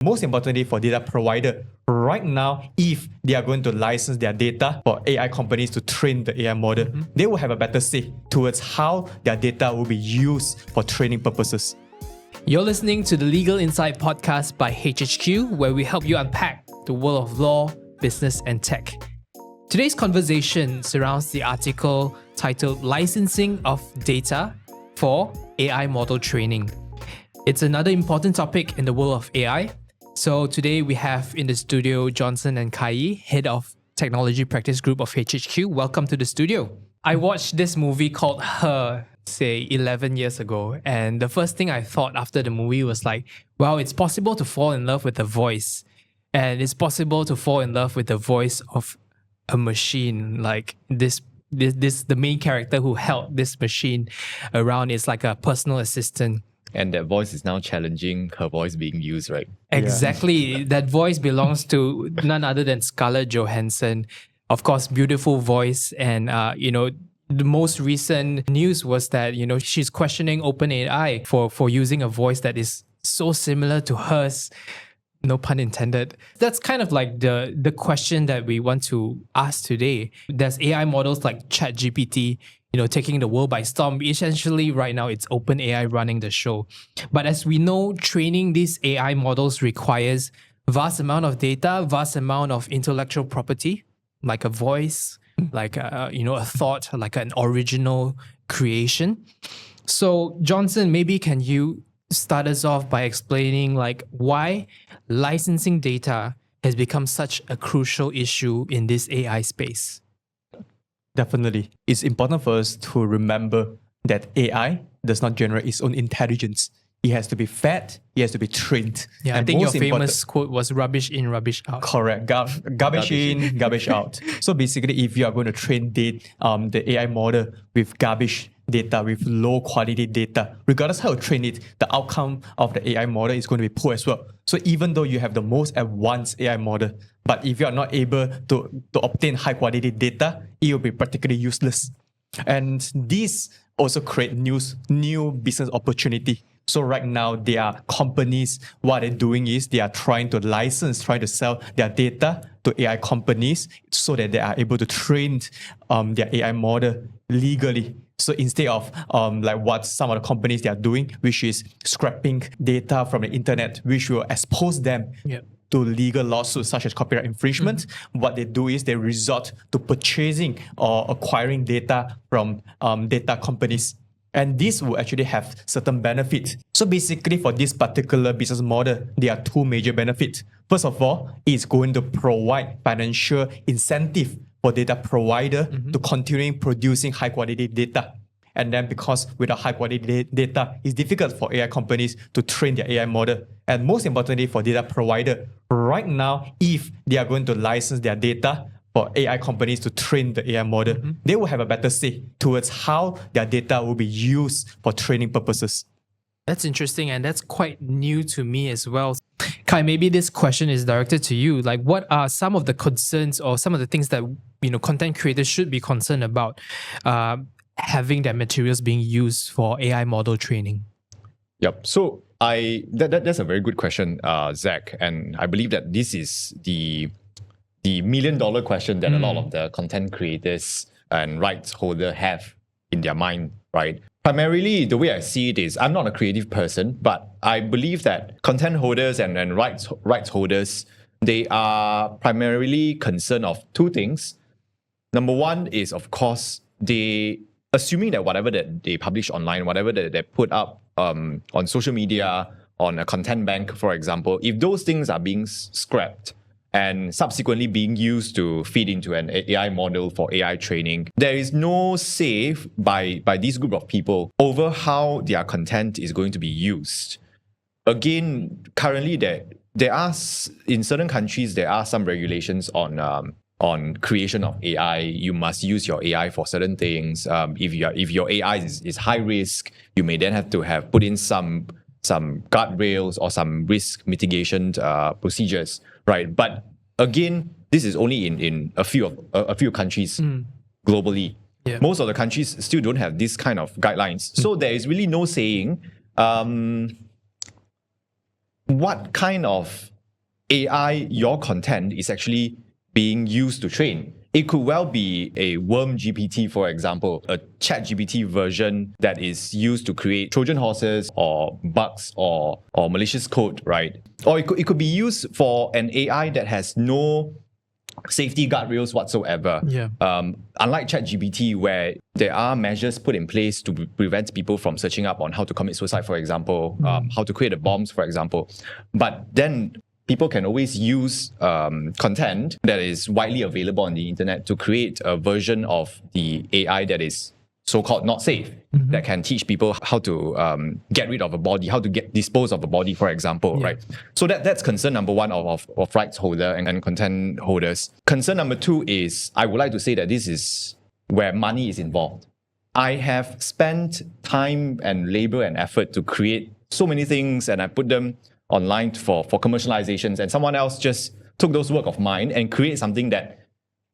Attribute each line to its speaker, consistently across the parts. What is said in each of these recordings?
Speaker 1: Most importantly for data provider, right now, if they are going to license their data for AI companies to train the AI model, they will have a better say towards how their data will be used for training purposes.
Speaker 2: You're listening to the Legal Insight podcast by HHQ, where we help you unpack the world of law, business, and tech. Today's conversation surrounds the article titled Licensing of Data for AI Model Training. It's another important topic in the world of AI. So today we have in the studio Johnson and Khai Yi, Head of Technology Practice Group of HHQ. Welcome to the studio. I watched this movie called Her, say 11 years ago. And the first thing I thought after the movie was like, wow, it's possible to fall in love with a voice. And it's possible to fall in love with the voice of a machine. Like the main character who held this machine around is like a personal assistant.
Speaker 3: And that voice is now challenging her voice being used, right?
Speaker 2: Exactly. Yeah. That voice belongs to none other than Scarlett Johansson. Of course, beautiful voice. And, the most recent news was that, she's questioning OpenAI for using a voice that is so similar to hers. No pun intended. That's kind of like the question that we want to ask today. There's AI models like ChatGPT, taking the world by storm. Essentially, right now, it's OpenAI running the show. But as we know, training these AI models requires vast amount of data, vast amount of intellectual property, like a voice, like a thought, like an original creation. So, Johnson, maybe can you start us off by explaining like why licensing data has become such a crucial issue in this AI space?
Speaker 1: Definitely. It's important for us to remember that AI does not generate its own intelligence. It has to be fed, it has to be trained.
Speaker 2: Yeah, and I think your famous quote was rubbish in, rubbish out.
Speaker 1: Correct. Garbage in, garbage out. So basically, if you are going to train the AI model with garbage data, with low quality data, regardless how you train it, the outcome of the AI model is going to be poor as well. So even though you have the most advanced AI model, but if you are not able to obtain high quality data, it will be practically useless. And this also create new business opportunity. So right now, there are companies, what they're doing is they are trying to sell their data to AI companies so that they are able to train their AI model legally. So instead of like what some of the companies they are doing, which is scrapping data from the internet, which will expose them to legal lawsuits such as copyright infringement, what they do is they resort to purchasing or acquiring data from data companies. And this will actually have certain benefits. So basically for this particular business model, there are two major benefits. First of all, it's going to provide financial incentive for data provider to continue producing high quality data. And then because without high quality data, it's difficult for AI companies to train their AI model. And most importantly for data provider, right now, if they are going to license their data for AI companies to train the AI model, they will have a better say towards how their data will be used for training purposes.
Speaker 2: That's interesting, and that's quite new to me as well. Khai, maybe this question is directed to you. Like, what are some of the concerns or some of the things that content creators should be concerned about having their materials being used for AI model training?
Speaker 3: Yep. So that's a very good question, Zach, and I believe that this is the million-dollar question that a lot of the content creators and rights holders have in their mind, right? Primarily, the way I see it is, I'm not a creative person, but I believe that content holders and rights holders, they are primarily concerned of two things. Number one is, of course, they assuming that whatever that they publish online, whatever that they put up on social media, on a content bank, for example, if those things are being scrapped and subsequently being used to feed into an AI model for AI training, there is no say by this group of people over how their content is going to be used. Again, currently there are, in certain countries, there are some regulations on creation of AI. You must use your AI for certain things. If your AI is high risk, you may then have to put in some guardrails or some risk mitigation procedures, right? But again, this is only in a few countries globally. Yeah. Most of the countries still don't have this kind of guidelines. So there is really no saying what kind of AI your content is actually being used to train. It could well be a Worm GPT, for example, a Chat GPT version that is used to create Trojan horses or bugs or malicious code, right? Or it could be used for an AI that has no safety guardrails whatsoever.
Speaker 2: Yeah.
Speaker 3: Unlike ChatGPT, where there are measures put in place to prevent people from searching up on how to commit suicide, for example, how to create bombs, for example. But then people can always use content that is widely available on the internet to create a version of the AI that is so-called not safe, that can teach people how to get rid of a body, how to dispose of a body, for example, right? So that's concern number one of rights holder and content holders. Concern number two is, I would like to say that this is where money is involved. I have spent time and labor and effort to create so many things, and I put them online for commercializations, and someone else just took those work of mine and create something that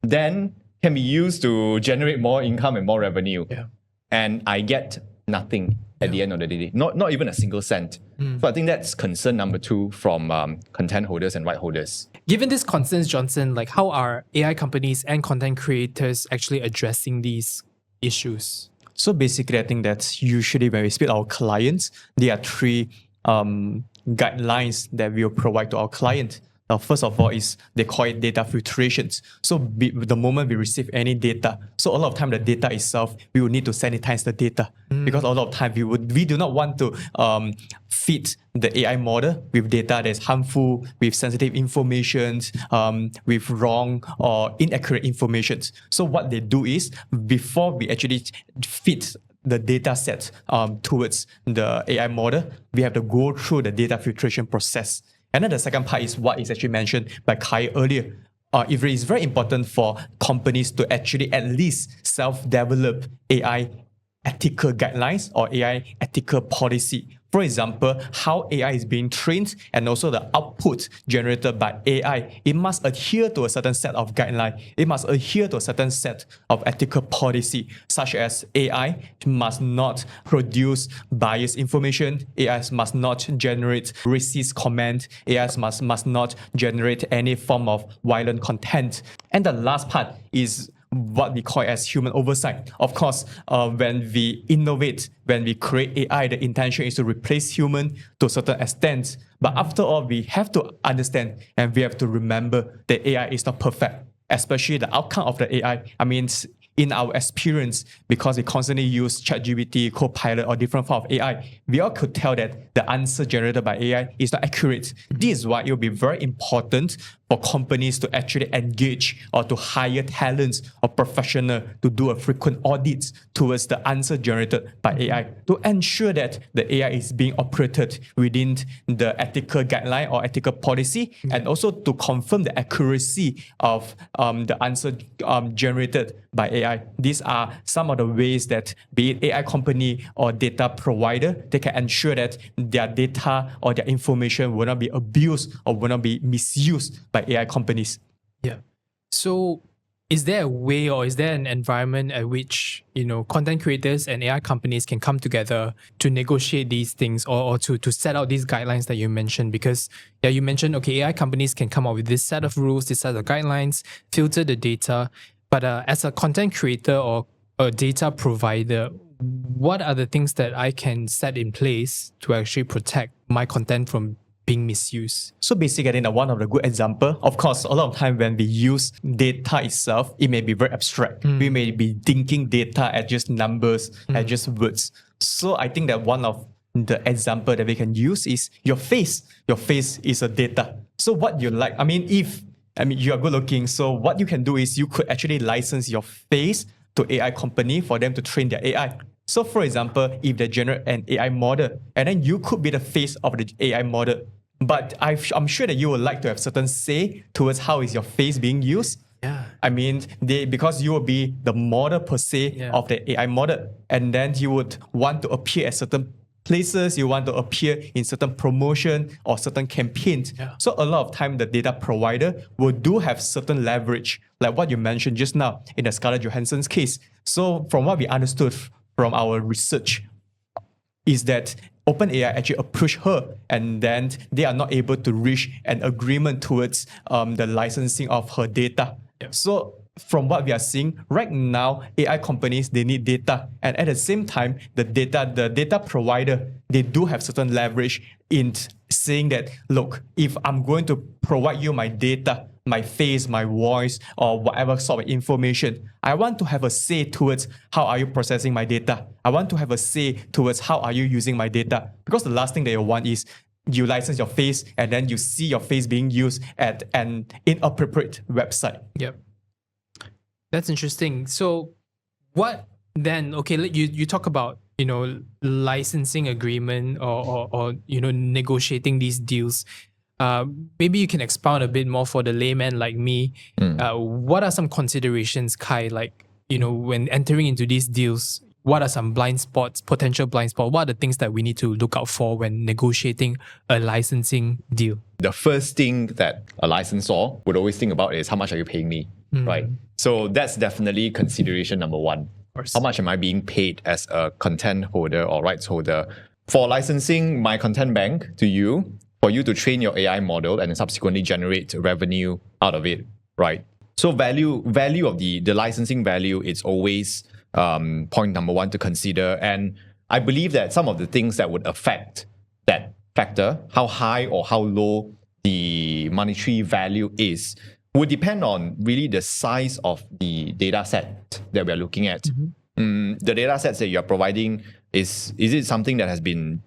Speaker 3: then can be used to generate more income and more revenue.
Speaker 2: Yeah.
Speaker 3: And I get nothing at the end of the day, not even a single cent. So I think that's concern number two from content holders and right holders.
Speaker 2: Given these concerns, Johnson, like how are AI companies and content creators actually addressing these issues?
Speaker 1: So basically, I think that's usually when we speak to our clients, there are three guidelines that we'll provide to our client. First of all is they call it data filtrations. So the moment we receive any data, so a lot of time the data itself, we will need to sanitize the data because a lot of time we do not want to feed the AI model with data that's harmful, with sensitive information, with wrong or inaccurate information. So what they do is, before we actually feed the data set towards the AI model, we have to go through the data filtration process. And then the second part is what is actually mentioned by Khai earlier. It is very important for companies to actually at least self-develop AI ethical guidelines or AI ethical policy. For example, how AI is being trained and also the output generated by AI, it must adhere to a certain set of guidelines. It must adhere to a certain set of ethical policy, such as AI must not produce biased information, AI must not generate racist comment, AI must not generate any form of violent content. And the last part is what we call as human oversight. Of course, when we innovate, when we create AI, the intention is to replace human to a certain extent. But after all, we have to understand and we have to remember that AI is not perfect, especially the outcome of the AI. I mean, in our experience, because we constantly use ChatGPT, Copilot, or different form of AI, we all could tell that the answer generated by AI is not accurate. This is why it will be very important for companies to actually engage or to hire talents or professionals to do a frequent audit towards the answer generated by AI to ensure that the AI is being operated within the ethical guideline or ethical policy, and also to confirm the accuracy of the answer generated by AI. These are some of the ways that, be it AI company or data provider, they can ensure that their data or their information will not be abused or will not be misused by AI companies.
Speaker 2: Yeah. So is there a way or is there an environment at which, content creators and AI companies can come together to negotiate these things or to set out these guidelines that you mentioned? Because you mentioned, okay, AI companies can come up with this set of rules, this set of guidelines, filter the data. But as a content creator or a data provider, what are the things that I can set in place to actually protect my content from being misused?
Speaker 1: So basically, one of the good example, of course, a lot of time when we use data itself, it may be very abstract. We may be thinking data as just numbers, as just words. So I think that one of the example that we can use is your face. Your face is a data. So what you like, you are good looking. So what you can do is you could actually license your face to AI company for them to train their AI. So for example, if they generate an AI model, and then you could be the face of the AI model, but I'm sure that you would like to have certain say towards how is your face being used.
Speaker 2: Yeah.
Speaker 1: Because you will be the model per se of the AI model, and then you would want to appear at certain places, you want to appear in certain promotion or certain campaigns.
Speaker 2: Yeah.
Speaker 1: So a lot of time the data provider do have certain leverage, like what you mentioned just now in the Scarlett Johansson's case. So from what we understood from our research is that OpenAI actually approached her, and then they are not able to reach an agreement towards the licensing of her data. So from what we are seeing right now, AI companies, they need data, and at the same time, the data provider, they do have certain leverage in saying that, look, if I'm going to provide you my data, my face, my voice, or whatever sort of information, I want to have a say towards how are you processing my data. I want to have a say towards how are you using my data. Because the last thing that you want is you license your face and then you see your face being used at an inappropriate website.
Speaker 2: Yep. That's interesting. So what then, okay, you talk about, licensing agreement or negotiating these deals. Maybe you can expound a bit more for the layman like me. What are some considerations, Khai, when entering into these deals? What are some blind spots, potential blind spots? What are the things that we need to look out for when negotiating a licensing deal?
Speaker 3: The first thing that a licensor would always think about is how much are you paying me, right? So that's definitely consideration number one. How much am I being paid as a content holder or rights holder for licensing my content bank to you, for you to train your AI model and subsequently generate revenue out of it, right? So value of the licensing value is always point number one to consider. And I believe that some of the things that would affect that factor, how high or how low the monetary value is, would depend on really the size of the data set that we're looking at. The data sets that you're providing, is it something that has been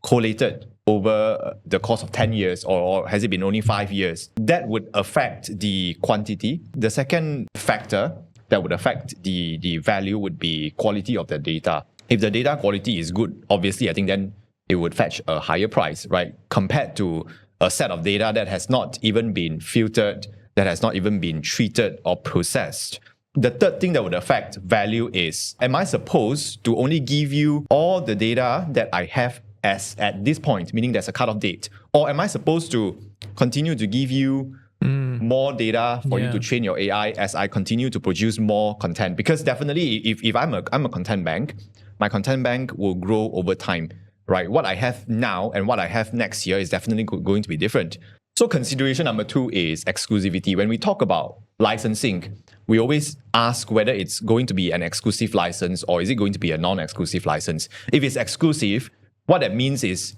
Speaker 3: collated over the course of 10 years or has it been only 5 years? That would affect the quantity. The second factor that would affect the value would be quality of the data. If the data quality is good, obviously I think then it would fetch a higher price, right? Compared to a set of data that has not even been filtered, that has not even been treated or processed. The third thing that would affect value is, am I supposed to only give you all the data that I have as at this point, meaning there's a cutoff date? Or am I supposed to continue to give you more data for you to train your AI as I continue to produce more content? Because definitely if I'm a content bank, my content bank will grow over time, right? What I have now and what I have next year is definitely going to be different. So consideration number two is exclusivity. When we talk about licensing, we always ask whether it's going to be an exclusive license or is it going to be a non-exclusive license. If it's exclusive, what that means is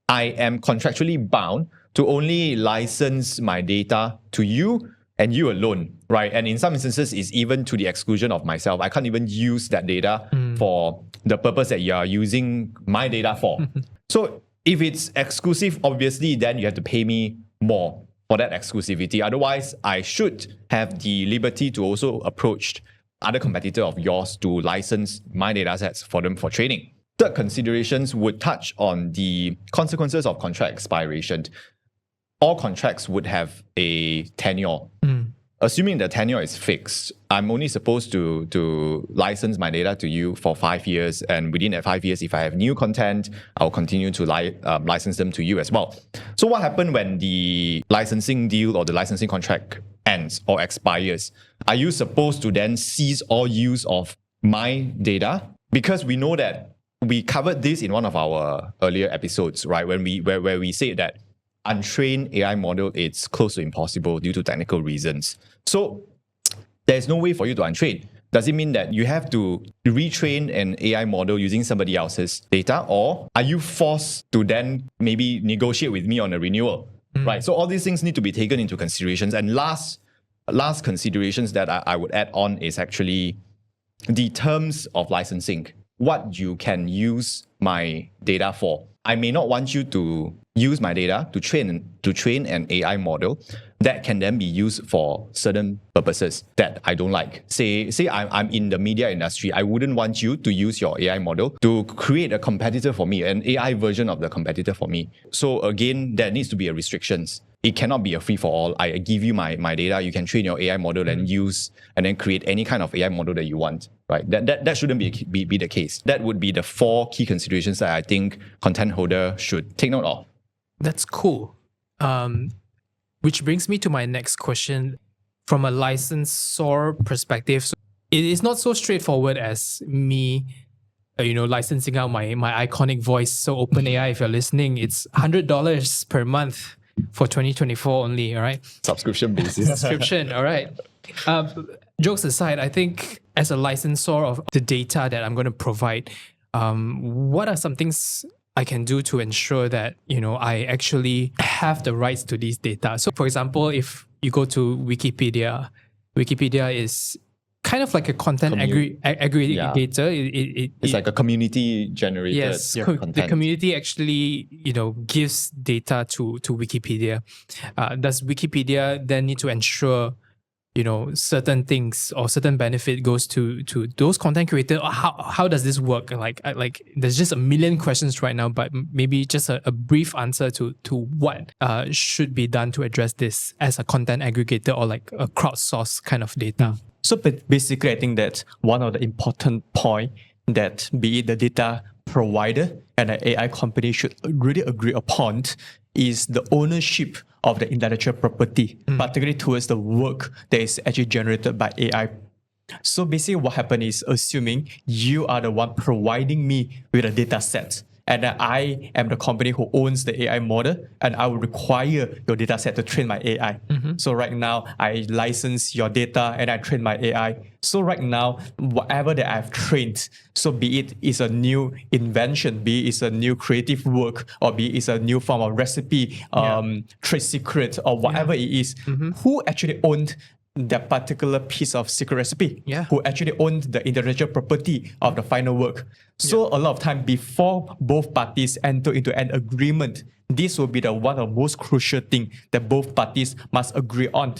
Speaker 3: I am contractually bound to only license my data to you and you alone, right? And in some instances, it's even to the exclusion of myself. I can't even use that data for the purpose that you are using my data for. So if it's exclusive, obviously, then you have to pay me more for that exclusivity. Otherwise, I should have the liberty to also approach other competitor of yours to license my data sets for them for training. Third considerations would touch on the consequences of contract expiration. All contracts would have a tenure. Assuming the tenure is fixed, I'm only supposed to license my data to you for 5 years. And within that 5 years, if I have new content, I'll continue to license them to you as well. So what happens when the licensing deal or the licensing contract ends or expires? Are you supposed to then cease all use of my data? Because we know that we covered this in one of our earlier episodes, right? Where we say that untrained AI model, it's close to impossible due to technical reasons. So there's no way for you to untrain. Does it mean that you have to retrain an AI model using somebody else's data? Or are you forced to then maybe negotiate with me on a renewal? Right? So all these things need to be taken into considerations. And last considerations that I would add on is actually the terms of licensing. What you can use my data for. I may not want you to use my data to train an AI model that can then be used for certain purposes that I don't like. Say I'm in the media industry. I wouldn't want you to use your AI model to create a competitor for me, an AI version of the competitor for me. So again, there needs to be a restrictions. It cannot be a free-for-all. I give you my data, you can train your AI model and use and then create any kind of AI model that you want, right? That shouldn't be the case. That would be the 4 key considerations that I think content holder should take note of.
Speaker 2: That's cool. Which brings me to my next question. From a licensor perspective, so it is not so straightforward as me licensing out my iconic voice. So OpenAI, if you're listening, it's $100 per month for 2024 only. All right.
Speaker 3: Subscription basis.
Speaker 2: Subscription. All right. Jokes aside, I think as a licensor of the data that I'm going to provide, what are some things I can do to ensure that, I actually have the rights to these data? So for example, if you go to Wikipedia is kind of like a content aggregator.
Speaker 3: It's like a community generated content.
Speaker 2: The community actually, gives data to Wikipedia. Does Wikipedia then need to ensure, certain things or certain benefit goes to those content creators? Or how does this work? Like there's just a million questions right now, but maybe just a brief answer to what should be done to address this as a content aggregator or like a crowdsourced kind of data.
Speaker 1: So basically, I think that one of the important point that be it the data provider and an AI company should really agree upon is the ownership of the intellectual property, particularly towards the work that is actually generated by AI. So basically what happened is, assuming you are the one providing me with a data set, and I am the company who owns the AI model, and I will require your data set to train my AI. So right now, I license your data and I train my AI. So right now, whatever that I've trained, so be it is a new invention, be it is a new creative work, or be it is a new form of recipe, trade secret, or whatever it is, who actually owned that particular piece of secret recipe, who actually owned the intellectual property of the final work. So a lot of time before both parties enter into an agreement, this will be the one of the most crucial thing that both parties must agree on.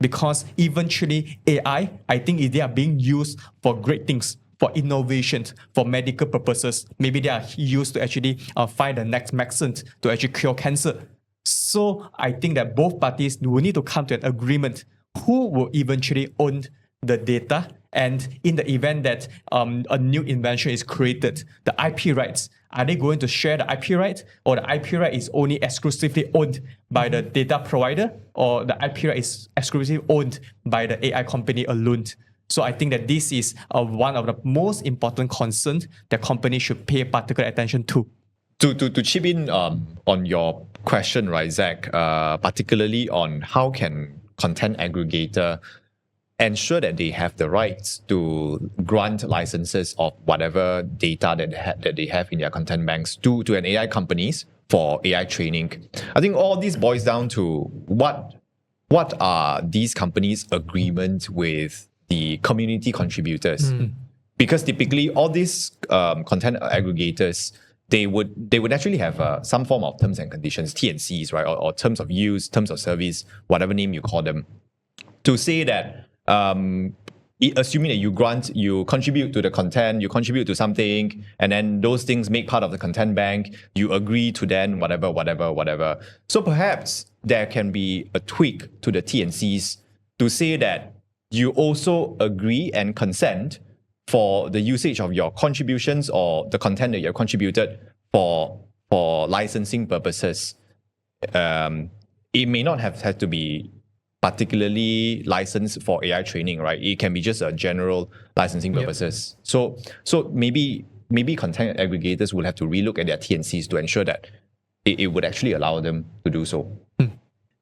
Speaker 1: Because eventually AI, I think if they are being used for great things, for innovations, for medical purposes, maybe they are used to actually find the next medicine to actually cure cancer. So I think that both parties will need to come to an agreement who will eventually own the data, and in the event that a new invention is created, the IP rights, are they going to share the IP right, or the IP right is only exclusively owned by the data provider, or the IP right is exclusively owned by the AI company alone? So I think that this is one of the most important concerns that companies should pay particular attention to.
Speaker 3: To chip in on your question, right, Zach, particularly on how can content aggregator ensure that they have the rights to grant licenses of whatever data that they have in their content banks to an AI companies for AI training. I think all this boils down to what are these companies' agreement with the community contributors? Because typically all these content aggregators, they would actually have some form of terms and conditions, T&Cs, right, or terms of use, terms of service, whatever name you call them, to say that assuming that you contribute to the content, you contribute to something, and then those things make part of the content bank, you agree to then whatever. So perhaps there can be a tweak to the T&Cs to say that you also agree and consent for the usage of your contributions or the content that you have contributed for licensing purposes. It may not have had to be particularly licensed for AI training, right? It can be just a general licensing purposes. So maybe content aggregators will have to relook at their T&Cs to ensure that it would actually allow them to do so.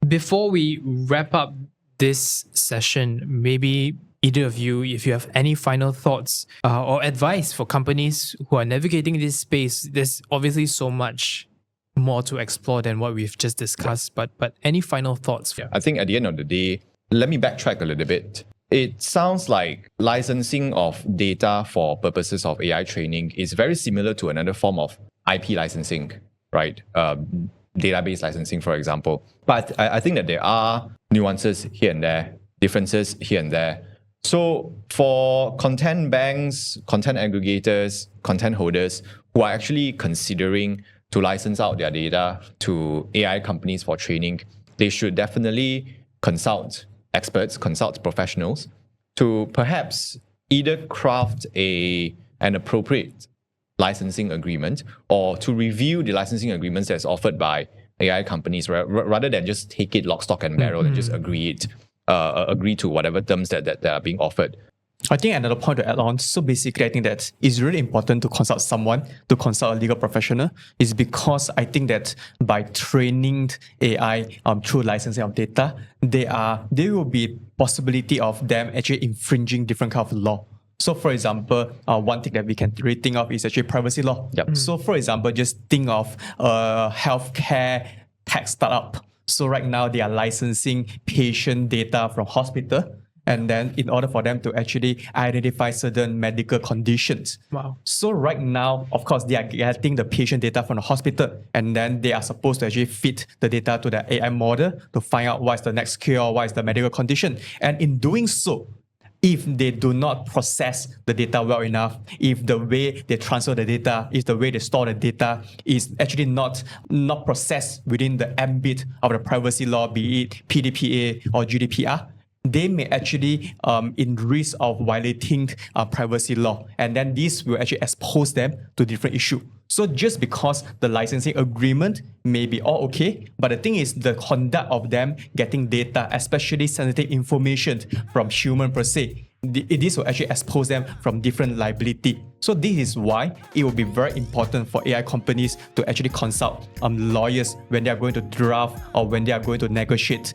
Speaker 2: Before we wrap up this session, maybe either of you, if you have any final thoughts or advice for companies who are navigating this space, there's obviously so much more to explore than what we've just discussed, but any final thoughts?
Speaker 3: I think at the end of the day, let me backtrack a little bit. It sounds like licensing of data for purposes of AI training is very similar to another form of IP licensing, right? Database licensing, for example. But I think that there are nuances here and there, differences here and there. So for content banks, content aggregators, content holders who are actually considering to license out their data to AI companies for training, they should definitely consult experts, consult professionals to perhaps either craft an appropriate licensing agreement or to review the licensing agreements that's offered by AI companies rather than just take it lock, stock and barrel and just agree to whatever terms that are being offered.
Speaker 1: I think another point to add on, so basically I think that it's really important to consult someone, to consult a legal professional, is because I think that by training AI through licensing of data, there will be possibility of them actually infringing different kind of law. So for example, one thing that we can really think of is actually privacy law.
Speaker 3: Yep.
Speaker 1: So for example, just think of a healthcare tech startup. So right now they are licensing patient data from hospital. And then in order for them to actually identify certain medical conditions.
Speaker 2: Wow.
Speaker 1: So right now, of course, they are getting the patient data from the hospital, and then they are supposed to actually feed the data to the AI model to find out what's the next cure, what is the medical condition. And in doing so, if they do not process the data well enough, if the way they transfer the data, if the way they store the data is actually not processed within the ambit of the privacy law, be it PDPA or GDPR, they may actually in risk of violating privacy law. And then this will actually expose them to different issue. So just because the licensing agreement may be all okay, but the thing is the conduct of them getting data, especially sensitive information from human per se, this will actually expose them from different liability. So this is why it will be very important for AI companies to actually consult lawyers when they are going to draft or when they are going to negotiate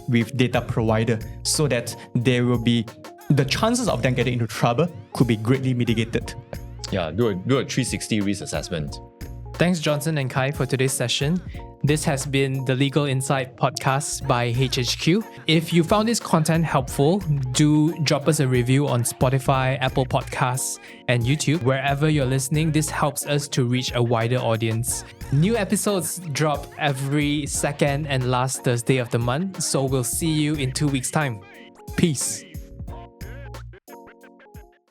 Speaker 1: with data provider, so that there will be the chances of them getting into trouble could be greatly mitigated.
Speaker 3: Yeah, do a 360 risk assessment.
Speaker 2: Thanks, Johnson and Khai, for today's session. This has been the Legal Insight podcast by HHQ. If you found this content helpful, do drop us a review on Spotify, Apple Podcasts, and YouTube. Wherever you're listening, this helps us to reach a wider audience. New episodes drop every second and last Thursday of the month, so we'll see you in 2 weeks' time. Peace.